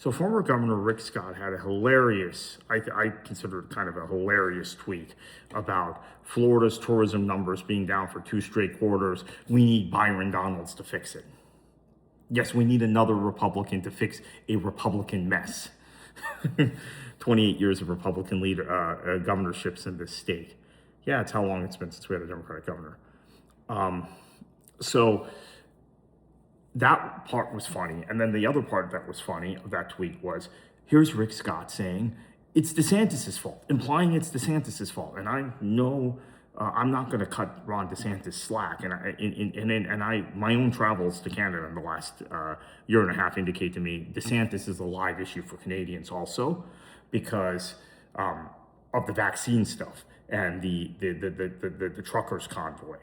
So former Governor Rick Scott had a hilarious, I consider it kind of a hilarious tweet about Florida's tourism numbers being down for 2 straight quarters. We need Byron Donalds to fix it. Yes, we need another Republican to fix a Republican mess. 28 years of Republican governorships in this state. Yeah, it's how long it's been since we had a Democratic governor. So that part was funny. And then the other part that was funny of that tweet was, here's Rick Scott saying, it's DeSantis' fault, implying it's DeSantis' fault. And I know I'm not going to cut Ron DeSantis slack. And my own travels to Canada in the last year and a half indicate to me DeSantis is a live issue for Canadians also, because of the vaccine stuff and the truckers convoy,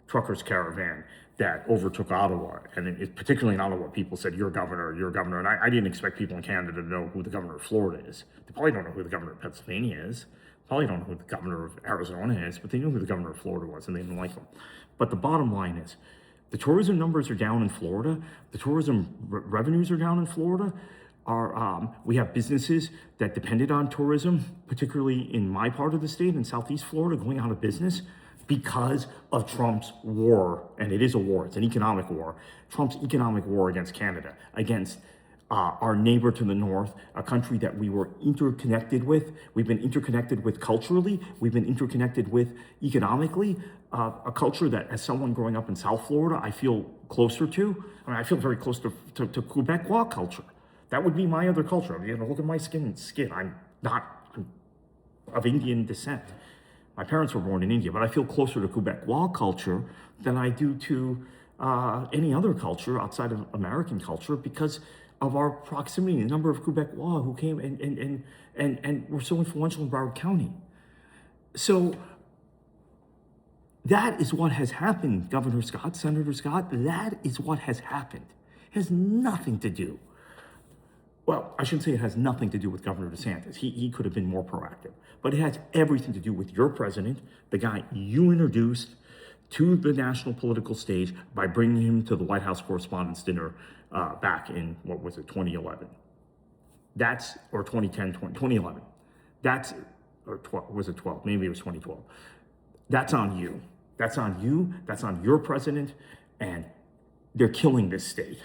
truckers caravan that overtook Ottawa. And particularly in Ottawa, people said, you're governor. And I didn't expect people in Canada to know who the governor of Florida is. They probably don't know who the governor of Pennsylvania is. Probably don't know who the governor of Arizona is, but they knew who the governor of Florida was, and they didn't like him. But the bottom line is, the tourism numbers are down in Florida. The tourism revenues are down in Florida. We have businesses that depended on tourism, particularly in my part of the state, in Southeast Florida, going out of business because of Trump's war. And it is a war, it's an economic war. Trump's economic war against Canada, against our neighbor to the north, a country that we were interconnected with. We've been interconnected with culturally. We've been interconnected with economically. A culture that, as someone growing up in South Florida, I feel closer to. I mean, I feel very close to Quebecois culture. That would be my other culture. I mean, look at my skin. I'm of Indian descent. My parents were born in India, but I feel closer to Quebecois culture than I do to any other culture outside of American culture, because of our proximity, the number of Quebecois who came and were so influential in Broward County. So that is what has happened, Governor Scott, Senator Scott. That is what has happened. It has nothing to do. Well, I shouldn't say it has nothing to do with Governor DeSantis. He could have been more proactive. But it has everything to do with your president, the guy you introduced to the national political stage by bringing him to the White House Correspondents' Dinner back in, 2011? Or 2010, 2011. Or 12, was it 12? Maybe it was 2012. That's on you. That's on you. That's on your president. And they're killing this state.